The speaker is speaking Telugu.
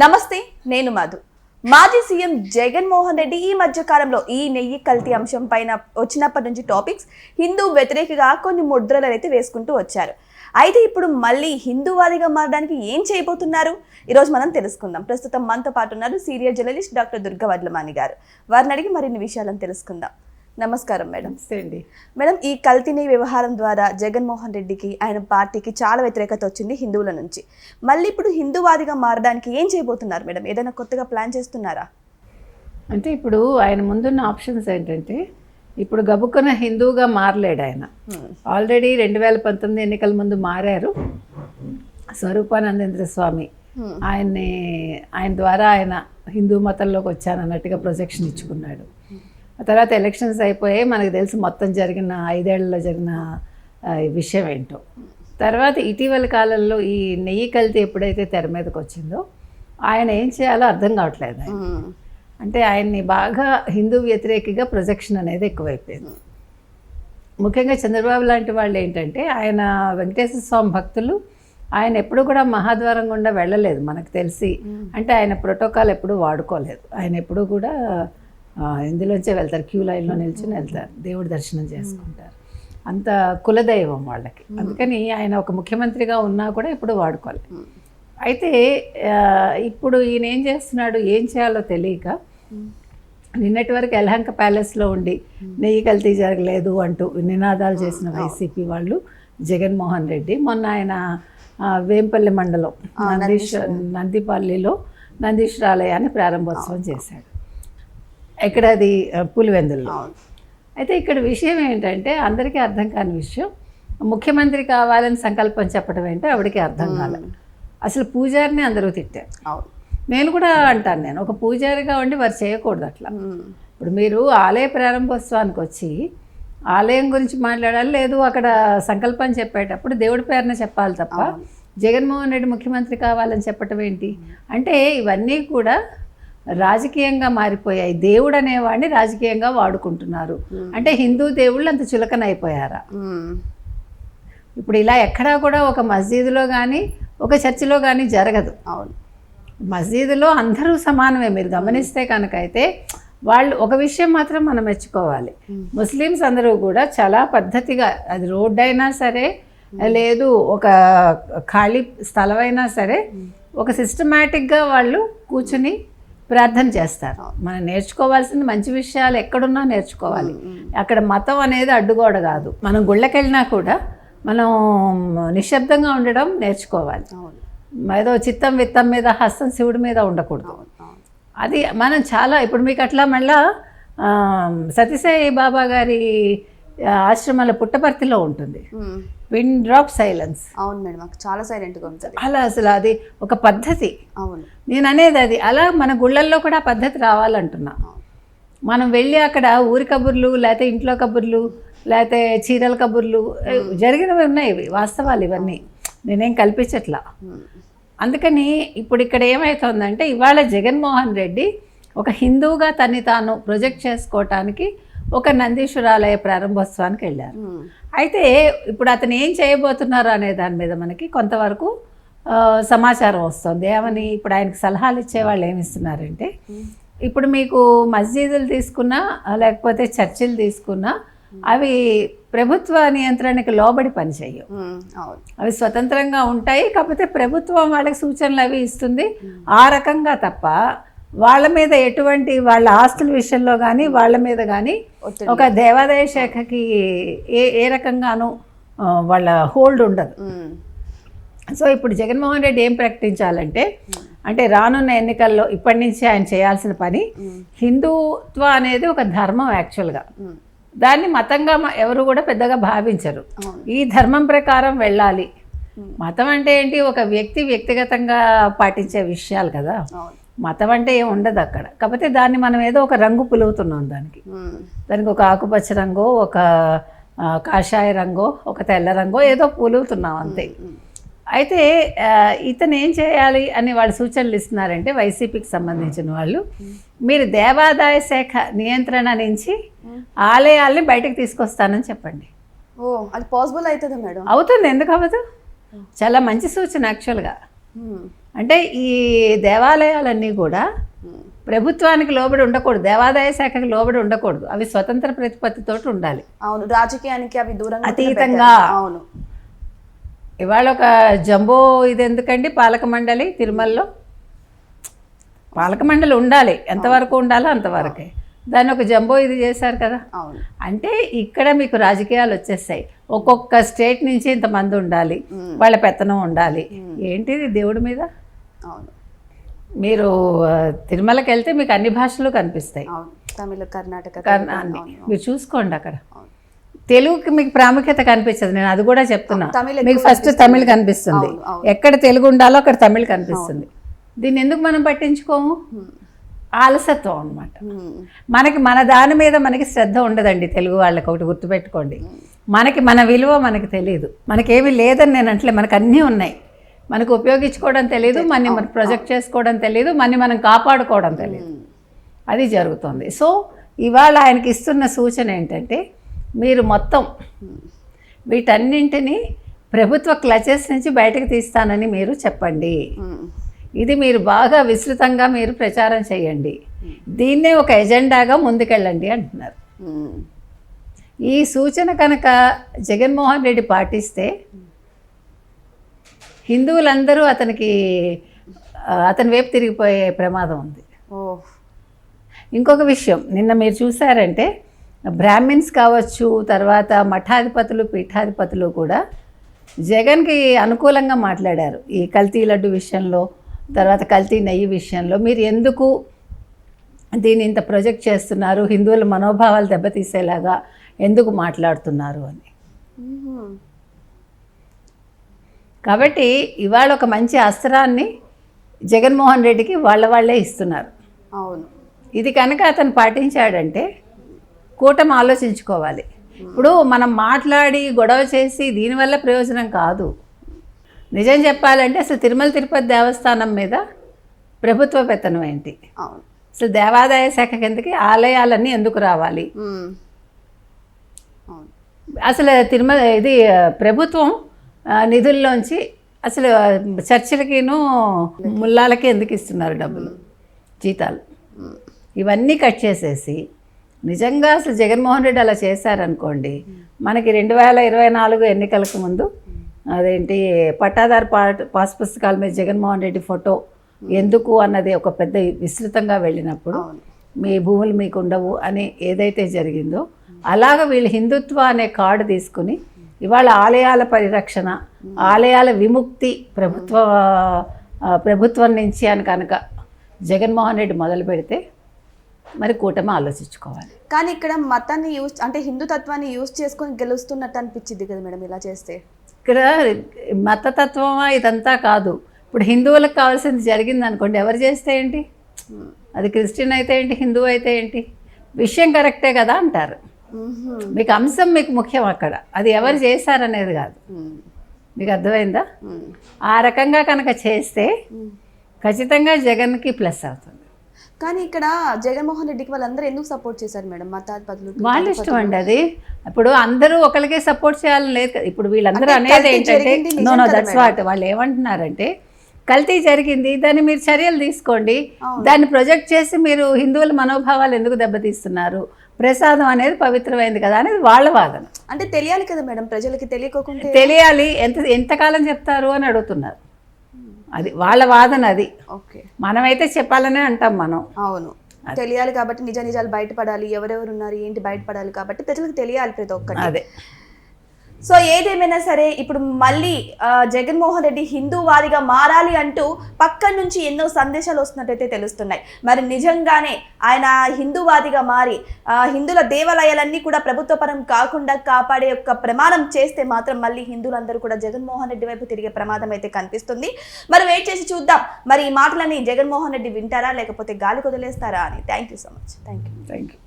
నమస్తే, నేను మధు. మాజీ సీఎం జగన్మోహన్ రెడ్డి ఈ మధ్య కాలంలో ఈ నెయ్యి కల్తీ అంశం పైన వచ్చినప్పటి నుంచి టాపిక్స్ హిందూ వ్యతిరేకగా కొన్ని ముద్రలు అయితే వేసుకుంటూ వచ్చారు. అయితే ఇప్పుడు మళ్ళీ హిందూవాదిగా మారడానికి ఏం చేయబోతున్నారు ఈరోజు మనం తెలుసుకుందాం. ప్రస్తుతం మనతో పాటు ఉన్నారు senior journalist doctor Durga Vadlamani గారు. వారిని అడిగి మరిన్ని విషయాలను తెలుసుకుందాం. నమస్కారం మేడం. మేడం, ఈ కల్తీ వ్యవహారం ద్వారా జగన్మోహన్ రెడ్డికి ఆయన పార్టీకి చాలా వ్యతిరేకత వచ్చింది హిందువుల నుంచి. మళ్ళీ ఇప్పుడు హిందూవాదిగా మారడానికి ఏం చేయబోతున్నారు మేడం? ఏదైనా కొత్తగా ప్లాన్ చేస్తున్నారా? అంటే ఇప్పుడు ఆయన ముందున్న ఆప్షన్స్ ఏంటంటే, ఇప్పుడు గబుక్కున హిందువుగా మారలేడు ఆయన. ఆల్రెడీ 2019 ఎన్నికల ముందు మారారు. స్వరూపానందేంద్ర స్వామి ఆయన ద్వారా ఆయన హిందూ మతంలోకి వచ్చానన్నట్టుగా ప్రొజెక్షన్ ఇచ్చుకున్నాడు. ఆ తర్వాత ఎలక్షన్స్ అయిపోయాయి. మనకు తెలిసి మొత్తం జరిగిన 5 ఏళ్లలో జరిగిన విషయం ఏంటో. తర్వాత ఇటీవల కాలంలో ఈ నెయ్యి కల్తీ ఎప్పుడైతే తెర మీదకి వచ్చిందో ఆయన ఏం చేయాలో అర్థం కావట్లేదు. అంటే ఆయన్ని బాగా హిందూ వ్యతిరేకిగా ప్రొజెక్షన్ అనేది ఎక్కువైపోయింది. ముఖ్యంగా చంద్రబాబు లాంటి వాళ్ళు ఏంటంటే, ఆయన వెంకటేశ్వర స్వామి భక్తులు ఆయన ఎప్పుడు కూడా మహాద్వారం గుండా వెళ్ళలేదు మనకు తెలిసి. అంటే ఆయన ప్రోటోకాల్ ఎప్పుడు వాడుకోలేదు. ఆయన ఎప్పుడు కూడా ఇందులోంచే వెళ్తారు, క్యూ లైన్లో నిల్చుని వెళ్తారు, దేవుడి దర్శనం చేసుకుంటారు. అంత కులదైవం వాళ్ళకి. అందుకని ఆయన ఒక ముఖ్యమంత్రిగా ఉన్నా కూడా ఎప్పుడు వాడుకోలేదు. అయితే ఇప్పుడు ఈయన ఏం చేస్తున్నాడు, ఏం చేయాలో తెలియక నిన్నటి వరకు యలహంక ప్యాలెస్లో ఉండి నెయ్యి కల్తీ జరగలేదు అంటూ నినాదాలు చేసిన వైసీపీ వాళ్ళు, జగన్మోహన్ రెడ్డి మొన్న ఆయన వేంపల్లి మండలం నందిపల్లిలో నందీశ్వరాలయాన్ని ప్రారంభోత్సవం చేశాడు. ఇక్కడ అది పులివెందుల్లో. అయితే ఇక్కడ విషయం ఏంటంటే, అందరికీ అర్థం కాని విషయం, ముఖ్యమంత్రి కావాలని సంకల్పం చెప్పడం ఏంటో ఆవిడకి అర్థం కాలేదు. అసలు పూజారిని అందరూ తిట్టారు. నేను కూడా అంటాను, నేను ఒక పూజారిగా ఉండి వారు చేయకూడదు అట్లా. ఇప్పుడు మీరు ఆలయ ప్రారంభోత్సవానికి వచ్చి ఆలయం గురించి మాట్లాడాలి, లేదు అక్కడ సంకల్పం చెప్పేటప్పుడు దేవుడి పేరున చెప్పాలి తప్ప జగన్మోహన్ రెడ్డి ముఖ్యమంత్రి కావాలని చెప్పటం ఏంటి? అంటే ఇవన్నీ కూడా రాజకీయంగా మారిపోయాయి. దేవుడు అనేవాడిని రాజకీయంగా వాడుకుంటున్నారు. అంటే హిందూ దేవుళ్ళు అంత చులకన అయిపోయారా? ఇప్పుడు ఇలా ఎక్కడా కూడా ఒక మస్జిద్లో కానీ ఒక చర్చిలో కానీ జరగదు. మస్జిద్లో అందరూ సమానమే. మీరు గమనిస్తే కనుక అయితే వాళ్ళు ఒక విషయం మాత్రం మనం మెచ్చుకోవాలి, ముస్లిమ్స్ అందరూ కూడా చాలా పద్ధతిగా, అది రోడ్డు అయినా సరే లేదు ఒక ఖాళీ స్థలం అయినా సరే, ఒక సిస్టమేటిక్గా వాళ్ళు కూర్చుని ప్రార్థన చేస్తారు. మనం నేర్చుకోవాల్సింది మంచి విషయాలు ఎక్కడున్నా నేర్చుకోవాలి. అక్కడ మతం అనేది అడ్డుగోడ కాదు. మనం గుళ్ళకెళ్ళినా కూడా మనం నిశ్శబ్దంగా ఉండడం నేర్చుకోవాలి. ఏదో చిత్తం విత్తం మీద హస్తం శివుడి మీద ఉండకూడదు. అది మనం చాలా, ఇప్పుడు మీకు అట్లా మళ్ళా సతీసాయి బాబా గారి ఆశ్రమాల పుట్టపర్తిలో ఉంటుంది పిన్ డ్రాప్ సైలెన్స్. అవును మేడం, మాకు చాలా సైలెంట్గా ఉంటుంది. అలా అసలు అది ఒక పద్ధతి. అవును, నేను అనేది అది. అలా మన గుళ్ళల్లో కూడా పద్ధతి రావాలంటున్నా. మనం వెళ్ళి అక్కడ ఊరి కబుర్లు, లేకపోతే ఇంట్లో కబుర్లు, లేకపోతే చీరల కబుర్లు జరిగినవి ఉన్నాయి, ఇవి వాస్తవాలు, ఇవన్నీ నేనేం కల్పించట్లా. అందుకని ఇప్పుడు ఇక్కడ ఏమవుతుందంటే, ఇవాళ జగన్మోహన్ రెడ్డి ఒక హిందువుగా తన్ని తాను ప్రొజెక్ట్ చేసుకోవటానికి ఒక నందీశ్వరాలయ ప్రారంభోత్సవానికి వెళ్ళారు. అయితే ఇప్పుడు అతను ఏం చేయబోతున్నారు అనే దాని మీద మనకి కొంతవరకు సమాచారం వస్తుంది. ఏమని, ఇప్పుడు ఆయనకు సలహాలు ఇచ్చేవాళ్ళు ఏమి ఇస్తున్నారంటే, ఇప్పుడు మీకు మస్జిదులు తీసుకున్నా లేకపోతే చర్చిలు తీసుకున్నా అవి ప్రభుత్వ నియంత్రణకి లోబడి పనిచేయవు. అవి స్వతంత్రంగా ఉంటాయి. కాకపోతే ప్రభుత్వం వాళ్ళకి సూచనలు అవి ఇస్తుంది ఆ రకంగా తప్ప వాళ్ళ మీద ఎటువంటి వాళ్ళ ఆస్తుల విషయంలో కానీ వాళ్ళ మీద కానీ ఒక దేవాదాయ శాఖకి ఏ రకంగానూ వాళ్ళ హోల్డ్ ఉండదు. సో ఇప్పుడు జగన్మోహన్ రెడ్డి ఏం ప్రకటించాలంటే, అంటే రానున్న ఎన్నికల్లో ఇప్పటి నుంచి ఆయన చేయాల్సిన పని, హిందుత్వ అనేది ఒక ధర్మం. యాక్చువల్గా దాన్ని మతంగా ఎవరు కూడా పెద్దగా భావించరు. ఈ ధర్మం ప్రకారం వెళ్ళాలి. మతం అంటే ఏంటి, ఒక వ్యక్తిగతంగా పాటించే విషయాలు కదా. మతం అంటే ఏం ఉండదు అక్కడ. కాకపోతే దాన్ని మనం ఏదో ఒక రంగు పులుగుతున్నాం, దానికి ఒక ఆకుపచ్చ రంగో, ఒక కాషాయ రంగో, ఒక తెల్ల రంగో ఏదో పులుగుతున్నాం అంతే. అయితే ఇతను ఏం చేయాలి అని వాళ్ళు సూచనలు ఇస్తున్నారంటే, వైసీపీకి సంబంధించిన వాళ్ళు, మీరు దేవాదాయ శాఖ నియంత్రణ నుంచి ఆలయాల్ని బయటకు తీసుకొస్తానని చెప్పండి. అది పాసిబుల్ అవుతుంది మేడం? అవుతుంది, ఎందుకు అవ్వదు? చాలా మంచి సూచన యాక్చువల్గా. అంటే ఈ దేవాలయాలన్నీ కూడా ప్రభుత్వానికి లోబడి ఉండకూడదు, దేవాదాయ శాఖకి లోబడి ఉండకూడదు, అవి స్వతంత్ర ప్రతిపత్తితోటి ఉండాలి. అవును, రాజకీయానికి అవి దూరంగా అతీతంగా. అవును, ఇవాళ ఒక జంబో ఇది ఎందుకండి పాలక మండలి తిరుమలలో? పాలక మండలి ఉండాలి, ఎంతవరకు ఉండాలో అంతవరకే. దాన్ని ఒక జంబో ఇది చేశారు కదా. అవును, అంటే ఇక్కడ మీకు రాజకీయాలు వచ్చేస్తాయి. ఒక్కొక్క స్టేట్ నుంచి ఇంతమంది ఉండాలి, వాళ్ళ పెత్తనం ఉండాలి. ఏంటిది దేవుడి మీద? అవును, మీరు తిరుమలకి వెళ్తే మీకు అన్ని భాషలు కనిపిస్తాయి. అవును, తమిళ, కర్ణాటక, అన్ని మీరు చూసుకోండి. అక్కడ తెలుగుకి మీకు ప్రాముఖ్యత కనిపించదు, నేను అది కూడా చెప్తున్నా. మీకు ఫస్ట్ తమిళ్ కనిపిస్తుంది, ఎక్కడ తెలుగు ఉండాలో అక్కడ తమిళ్ కనిపిస్తుంది. దీన్ని ఎందుకు మనం పట్టించుకోము? ఆలసత్వం అన్నమాట. మనకి మన దాని మీద మనకి శ్రద్ధ ఉండదండి. తెలుగు వాళ్ళకి ఒకటి గుర్తుపెట్టుకోండి, మనకి మన విలువ మనకి తెలియదు. మనకేమీ లేదని నేను అంటలే, మనకు అన్నీ ఉన్నాయి. మనకు ఉపయోగించుకోవడం తెలియదు, మనం ప్రొజెక్ట్ చేసుకోవడం తెలియదు, మనం కాపాడుకోవడం తెలియదు. అది జరుగుతుంది. సో ఇవాళ ఆయనకి ఇస్తున్న సూచన ఏంటంటే, మీరు మొత్తం వీటన్నింటినీ ప్రభుత్వ క్లచెస్ నుంచి బయటకు తీస్తానని మీరు చెప్పండి. ఇది మీరు బాగా విస్తృతంగా మీరు ప్రచారం చేయండి, దీన్నే ఒక ఎజెండాగా ముందుకెళ్ళండి అంటున్నారు. ఈ సూచన కనుక జగన్మోహన్ రెడ్డి పాటిస్తే హిందువులందరూ అతని వైపు తిరిగిపోయే ప్రమాదం ఉంది. ఇంకొక విషయం, నిన్న మీరు చూసారంటే బ్రాహ్మిన్స్ కావచ్చు, తర్వాత మఠాధిపతులు, పీఠాధిపతులు కూడా జగన్కి అనుకూలంగా మాట్లాడారు. ఈ కల్తీ లడ్డు విషయంలో, తర్వాత కల్తీ నెయ్యి విషయంలో మీరు ఎందుకు దీన్ని ఇంత ప్రొజెక్ట్ చేస్తున్నారు, హిందువుల మనోభావాలు దెబ్బతీసేలాగా ఎందుకు మాట్లాడుతున్నారు అని. కాబట్టి ఇవాళ ఒక మంచి అస్త్రాన్ని జగన్మోహన్ రెడ్డికి వాళ్ళే ఇస్తున్నారు. అవును, ఇది కనుక అతను పాటించాడంటే కూటమి ఆలోచించుకోవాలి. ఇప్పుడు మనం మాట్లాడి గొడవ చేసి దీనివల్ల ప్రయోజనం కాదు. నిజం చెప్పాలంటే అసలు తిరుమల తిరుపతి దేవస్థానం మీద ప్రభుత్వ పెత్తనం ఏంటి? అసలు దేవాదాయ శాఖ కిందకి ఆలయాలన్నీ ఎందుకు రావాలి? అసలు తిరుమల ఇది ప్రభుత్వం నిధుల్లోంచి అసలు చర్చిలకిను ముల్లాలకి ఎందుకు ఇస్తున్నారు డబ్బులు, జీతాలు? ఇవన్నీ కట్ చేసేసి నిజంగా అసలు జగన్మోహన్ రెడ్డి అలా చేశారనుకోండి, మనకి 2024 ఎన్నికలకు ముందు అదేంటి పట్టాదారు పాస్ పుస్తకాల మీద జగన్మోహన్ రెడ్డి ఫోటో ఎందుకు అన్నది ఒక పెద్ద విస్తృతంగా వెళ్ళినప్పుడు మీ భూములు మీకు ఉండవు అని ఏదైతే జరిగిందో, అలాగ వీళ్ళు హిందుత్వ అనే కార్డు తీసుకుని ఇవాళ ఆలయాల పరిరక్షణ, ఆలయాల విముక్తి ప్రభుత్వం నుంచి అని కనుక జగన్మోహన్ రెడ్డి మొదలు పెడితే మరి కూటమి ఆలోచించుకోవాలి. కానీ ఇక్కడ మతాన్ని అంటే హిందుతత్వాన్ని యూజ్ చేసుకొని గెలుస్తున్నట్టు అనిపించింది కదా మేడం ఇలా చేస్తే. ఇక్కడ మతతత్వమా ఇదంతా కాదు. ఇప్పుడు హిందువులకు కావాల్సింది జరిగింది అనుకోండి, ఎవరు చేస్తే ఏంటి? అది క్రిస్టియన్ అయితే ఏంటి, హిందువు అయితే ఏంటి? విషయం కరెక్టే కదా అంటారు. మీకు అంశం మీకు ముఖ్యం అక్కడ, అది ఎవరు చేశారనేది కాదు. మీకు అర్థమైందా? ఆ రకంగా కనుక చేస్తే ఖచ్చితంగా జగన్కి ప్లస్ అవుతుంది. కానీ ఇక్కడ జగన్మోహన్ రెడ్డికి వాళ్ళందరూ ఎందుకు సపోర్ట్ చేశారు మేడం? మతాధిపతులు వాళ్ళ ఇష్టం అండి అది. ఇప్పుడు అందరూ ఒకరికే సపోర్ట్ చేయాలని లేదు కదా. ఇప్పుడు వీళ్ళందరూ అనేది ఏంటంటే దట్స్ వాట్ వాళ్ళు ఏమంటున్నారంటే, కల్తీ జరిగింది, దాన్ని మీరు చర్యలు తీసుకోండి, దాన్ని ప్రొజెక్ట్ చేసి మీరు హిందువుల మనోభావాలు ఎందుకు దెబ్బతీస్తున్నారు, ప్రసాదం అనేది పవిత్రమైంది కదా అనేది వాళ్ళ వాదన. అంటే తెలియాలి కదా మేడం, ప్రజలకి తెలియకోకుండా తెలియాలి, ఎంతకాలం చెప్తారు అని అడుగుతున్నారు. అది వాళ్ళ వాదన. అది ఓకే, మనమైతే చెప్పాలనే అంటాం మనం. అవును, తెలియాలి కాబట్టి నిజాలు బయటపడాలి, ఎవరెవరు ఉన్నారు ఏంటి బయటపడాలి కాబట్టి ప్రజలకు తెలియాలి ప్రతి ఒక్కటి. అదే. సో ఏదేమైనా సరే ఇప్పుడు మళ్ళీ జగన్మోహన్ రెడ్డి హిందూవాదిగా మారాలి అంటూ పక్కన నుంచి ఎన్నో సందేశాలు వస్తున్నట్టయితే తెలుస్తున్నాయి. మరి నిజంగానే ఆయన హిందూవాదిగా మారి హిందువుల దేవాలయాలన్నీ కూడా ప్రభుత్వపరం కాకుండా కాపాడే యొక్క ప్రమాణం చేస్తే మాత్రం మళ్ళీ హిందువులందరూ కూడా జగన్మోహన్ రెడ్డి వైపు తిరిగే ప్రమాదం అయితే కనిపిస్తుంది. మరి వెయిట్ చేసి చూద్దాం, మరి ఈ మాటలని జగన్మోహన్ రెడ్డి వింటారా లేకపోతే గాలి కొదిలేస్తారా అని. Thank you so much. Thank you.